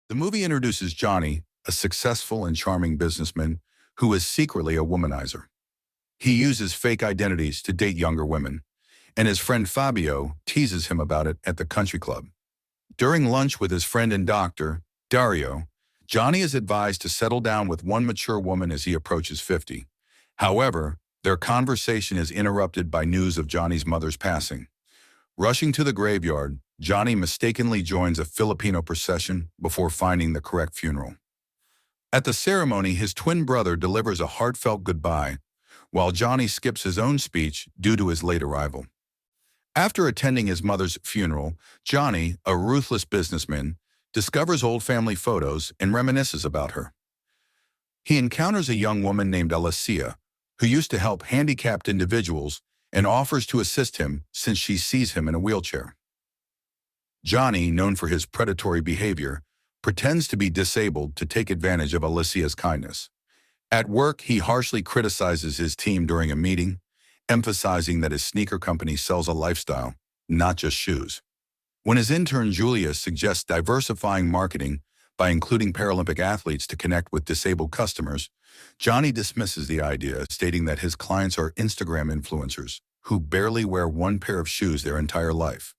The movie introduces Johnny, a successful and charming businessman who is secretly a womanizer. He uses fake identities to date younger women, and his friend Fabio teases him about it at the country club. During lunch with his friend and doctor, Dario, Johnny is advised to settle down with one mature woman as he approaches 50. However, their conversation is interrupted by news of Johnny's mother's passing. Rushing to the graveyard, Johnny mistakenly joins a Filipino procession before finding the correct funeral. At the ceremony, his twin brother delivers a heartfelt goodbye, while Johnny skips his own speech due to his late arrival. After attending his mother's funeral, Johnny, a ruthless businessman, discovers old family photos and reminisces about her. He encounters a young woman named Alysia, who used to help handicapped individuals and offers to assist him since she sees him in a wheelchair. Johnny, known for his predatory behavior, pretends to be disabled to take advantage of Alysia's kindness. At work, he harshly criticizes his team during a meeting, emphasizing that his sneaker company sells a lifestyle, not just shoes. When his intern Julia suggests diversifying marketing by including Paralympic athletes to connect with disabled customers, Johnny dismisses the idea, stating that his clients are Instagram influencers who barely wear one pair of shoes their entire life.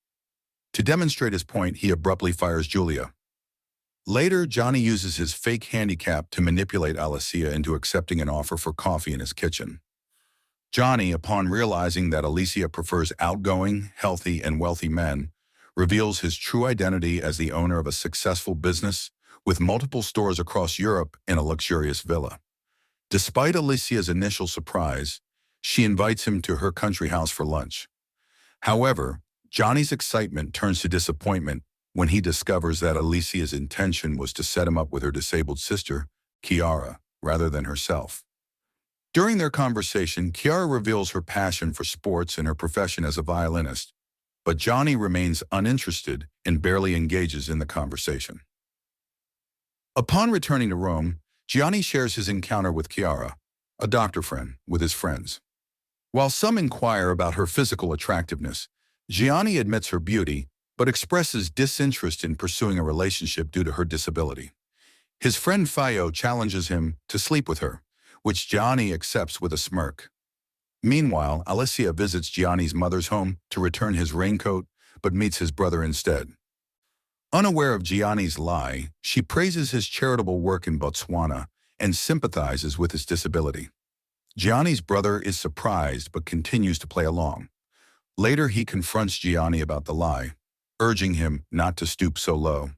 To demonstrate his point, he abruptly fires Julia. Later, Johnny uses his fake handicap to manipulate Alysia into accepting an offer for coffee in his kitchen. Johnny, upon realizing that Alysia prefers outgoing, healthy, and wealthy men, reveals his true identity as the owner of a successful business with multiple stores across Europe and a luxurious villa. Despite Alysia's initial surprise, she invites him to her country house for lunch. However, Johnny's excitement turns to disappointment when he discovers that Alysia's intention was to set him up with her disabled sister, Kiara, rather than herself. During their conversation, Kiara reveals her passion for sports and her profession as a violinist, but Johnny remains uninterested and barely engages in the conversation. Upon returning to Rome, Johnny shares his encounter with Kiara, a doctor friend, with his friends. While some inquire about her physical attractiveness, Gianni admits her beauty, but expresses disinterest in pursuing a relationship due to her disability. His friend Fio challenges him to sleep with her, which Gianni accepts with a smirk. Meanwhile, Alysia visits Gianni's mother's home to return his raincoat, but meets his brother instead. Unaware of Gianni's lie, she praises his charitable work in Botswana and sympathizes with his disability. Gianni's brother is surprised but continues to play along. Later, he confronts Gianni about the lie, urging him not to stoop so low.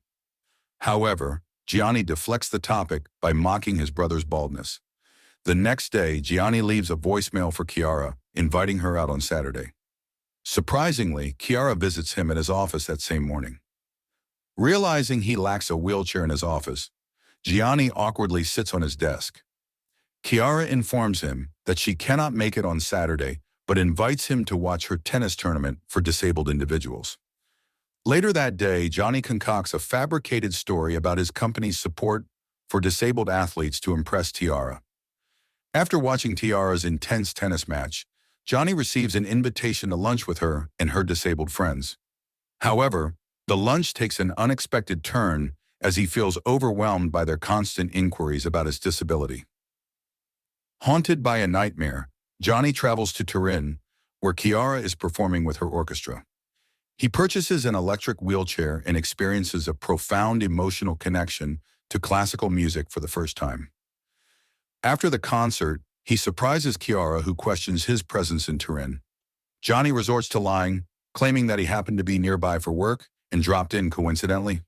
However, Gianni deflects the topic by mocking his brother's baldness. The next day, Gianni leaves a voicemail for Kiara, inviting her out on Saturday. Surprisingly, Kiara visits him at his office that same morning. Realizing he lacks a wheelchair in his office, Gianni awkwardly sits on his desk. Kiara informs him that she cannot make it on Saturday, but invites him to watch her tennis tournament for disabled individuals. Later that day, Johnny concocts a fabricated story about his company's support for disabled athletes to impress Kiara. After watching Kiara's intense tennis match, Johnny receives an invitation to lunch with her and her disabled friends. However, the lunch takes an unexpected turn as he feels overwhelmed by their constant inquiries about his disability. Haunted by a nightmare, Johnny travels to Turin, where Kiara is performing with her orchestra. He purchases an electric wheelchair and experiences a profound emotional connection to classical music for the first time. After the concert, he surprises Kiara, who questions his presence in Turin. Johnny resorts to lying, claiming that he happened to be nearby for work and dropped in coincidentally.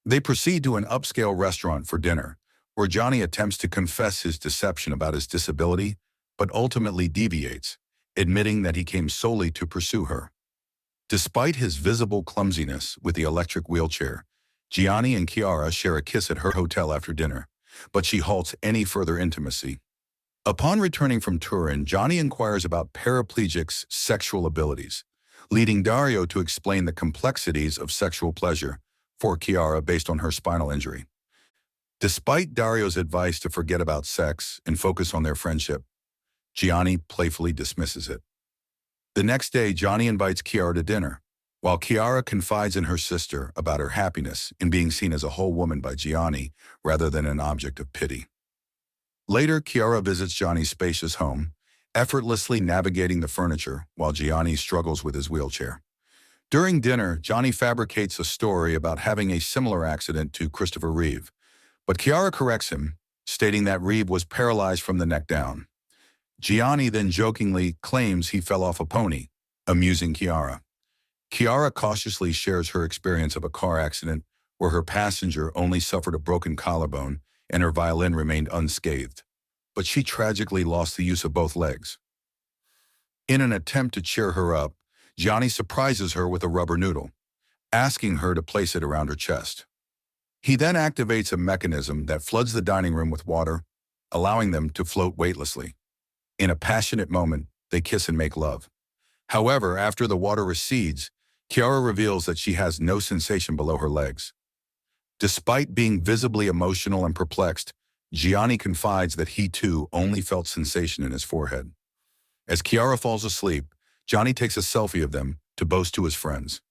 They proceed to an upscale restaurant for dinner, where Johnny attempts to confess his deception about his disability, but ultimately deviates, admitting that he came solely to pursue her. Despite his visible clumsiness with the electric wheelchair, Gianni and Kiara share a kiss at her hotel after dinner, but she halts any further intimacy. Upon returning from Turin, Johnny inquires about paraplegics' sexual abilities, leading Dario to explain the complexities of sexual pleasure for Kiara based on her spinal injury. Despite Dario's advice to forget about sex and focus on their friendship, Gianni playfully dismisses it. The next day, Johnny invites Kiara to dinner, while Kiara confides in her sister about her happiness in being seen as a whole woman by Gianni rather than an object of pity. Later, Kiara visits Gianni's spacious home, effortlessly navigating the furniture while Gianni struggles with his wheelchair. During dinner, Gianni fabricates a story about having a similar accident to Christopher Reeve, but Kiara corrects him, stating that Reeve was paralyzed from the neck down. Gianni then jokingly claims he fell off a pony, amusing Kiara. Kiara cautiously shares her experience of a car accident where her passenger only suffered a broken collarbone and her violin remained unscathed, but she tragically lost the use of both legs. In an attempt to cheer her up, Gianni surprises her with a rubber noodle, asking her to place it around her chest. He then activates a mechanism that floods the dining room with water, allowing them to float weightlessly. In a passionate moment, they kiss and make love. However, after the water recedes, Kiara reveals that she has no sensation below her legs. Despite being visibly emotional and perplexed, Gianni confides that he too only felt sensation in his forehead. As Kiara falls asleep, Gianni takes a selfie of them to boast to his friends.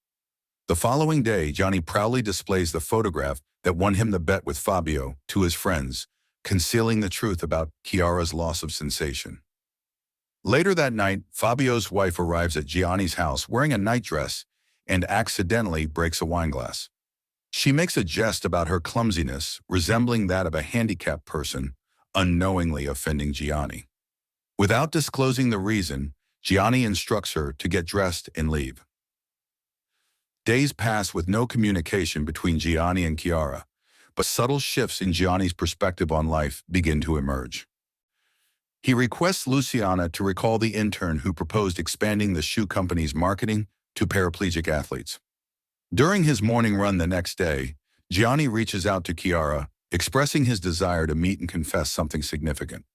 The following day, Gianni proudly displays the photograph that won him the bet with Fabio to his friends, concealing the truth about Kiara's loss of sensation. Later that night, Fabio's wife arrives at Gianni's house wearing a nightdress and accidentally breaks a wineglass. She makes a jest about her clumsiness, resembling that of a handicapped person, unknowingly offending Gianni. Without disclosing the reason, Gianni instructs her to get dressed and leave. Days pass with no communication between Gianni and Kiara, but subtle shifts in Gianni's perspective on life begin to emerge. He requests Luciana to recall the intern who proposed expanding the shoe company's marketing to paraplegic athletes. During his morning run the next day, Gianni reaches out to Kiara, expressing his desire to meet and confess something significant.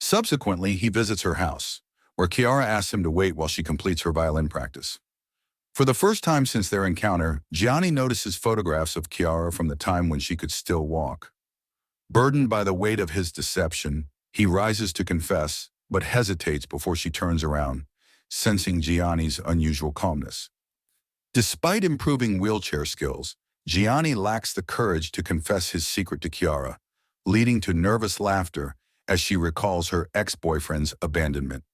Subsequently, he visits her house, where Kiara asks him to wait while she completes her violin practice. For the first time since their encounter, Gianni notices photographs of Kiara from the time when she could still walk. Burdened by the weight of his deception, he rises to confess, but hesitates before she turns around, sensing Gianni's unusual calmness. Despite improving wheelchair skills, Gianni lacks the courage to confess his secret to Kiara, leading to nervous laughter as she recalls her ex-boyfriend's abandonment.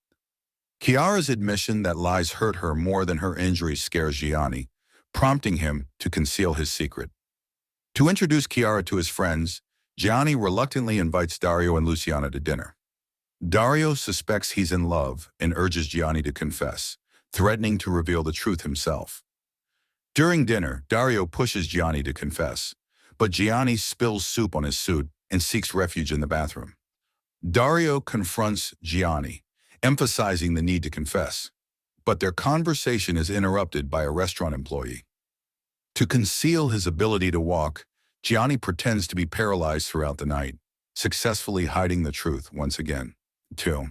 Kiara's admission that lies hurt her more than her injuries scares Gianni, prompting him to conceal his secret. To introduce Kiara to his friends, Gianni reluctantly invites Dario and Luciana to dinner. Dario suspects he's in love and urges Gianni to confess, threatening to reveal the truth himself. During dinner, Dario pushes Gianni to confess, but Gianni spills soup on his suit and seeks refuge in the bathroom. Dario confronts Gianni, emphasizing the need to confess, but their conversation is interrupted by a restaurant employee. To conceal his ability to walk, Gianni pretends to be paralyzed throughout the night, successfully hiding the truth once again. 2.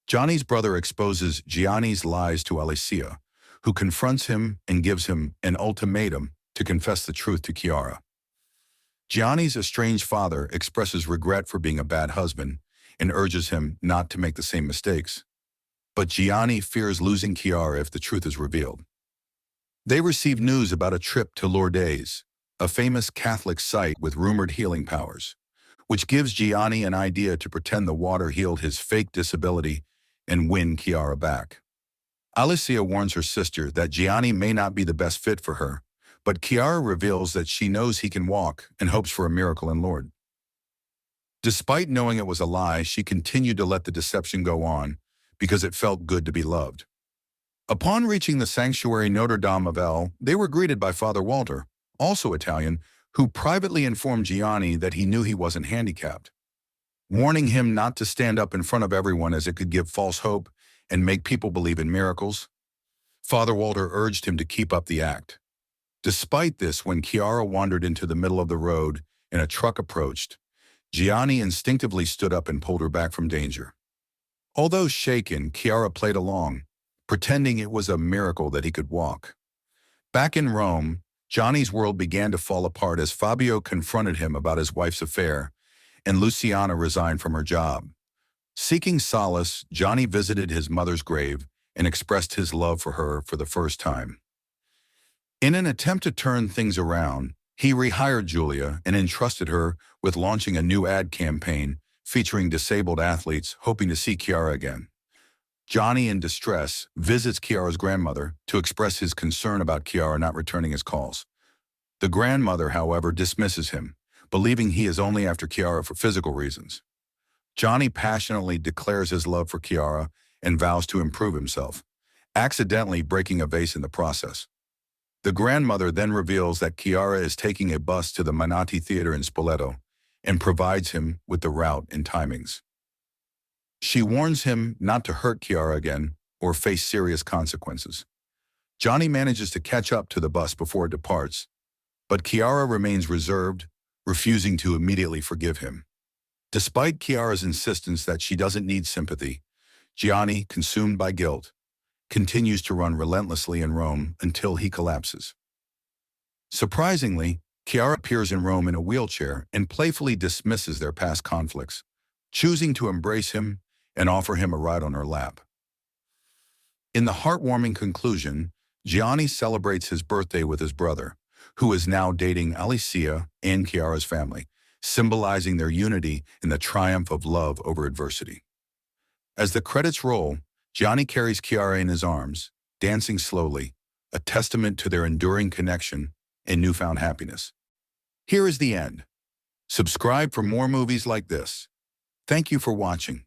Gianni's brother exposes Gianni's lies to Alysia, who confronts him and gives him an ultimatum to confess the truth to Kiara. Gianni's estranged father expresses regret for being a bad husband and urges him not to make the same mistakes. But Gianni fears losing Kiara if the truth is revealed. They receive news about a trip to Lourdes, a famous Catholic site with rumored healing powers, which gives Gianni an idea to pretend the water healed his fake disability and win Kiara back. Alysia warns her sister that Gianni may not be the best fit for her, but Kiara reveals that she knows he can walk and hopes for a miracle in Lourdes. Despite knowing it was a lie, she continued to let the deception go on because it felt good to be loved. Upon reaching the sanctuary Notre Dame of El, they were greeted by Father Walter, also Italian, who privately informed Gianni that he knew he wasn't handicapped, warning him not to stand up in front of everyone as it could give false hope and make people believe in miracles. Father Walter urged him to keep up the act. Despite this, when Kiara wandered into the middle of the road and a truck approached, Gianni instinctively stood up and pulled her back from danger. Although shaken, Kiara played along, pretending it was a miracle that he could walk. Back in Rome, Gianni's world began to fall apart as Fabio confronted him about his wife's affair, and Luciana resigned from her job. Seeking solace, Gianni visited his mother's grave and expressed his love for her for the first time. In an attempt to turn things around, he rehired Julia and entrusted her with launching a new ad campaign featuring disabled athletes hoping to see Kiara again. Johnny, in distress, visits Kiara's grandmother to express his concern about Kiara not returning his calls. The grandmother, however, dismisses him, believing he is only after Kiara for physical reasons. Johnny passionately declares his love for Kiara and vows to improve himself, accidentally breaking a vase in the process. The grandmother then reveals that Kiara is taking a bus to the Manati Theater in Spoleto and provides him with the route and timings. She warns him not to hurt Kiara again or face serious consequences. Johnny manages to catch up to the bus before it departs, but Kiara remains reserved, refusing to immediately forgive him. Despite Kiara's insistence that she doesn't need sympathy, Gianni, consumed by guilt, continues to run relentlessly in Rome until he collapses. Surprisingly, Kiara appears in Rome in a wheelchair and playfully dismisses their past conflicts, choosing to embrace him and offer him a ride on her lap. In the heartwarming conclusion, Gianni celebrates his birthday with his brother, who is now dating Alysia and Kiara's family, symbolizing their unity in the triumph of love over adversity. As the credits roll, Gianni carries Kiara in his arms, dancing slowly, a testament to their enduring connection and newfound happiness. Here is the end. Subscribe for more movies like this. Thank you for watching.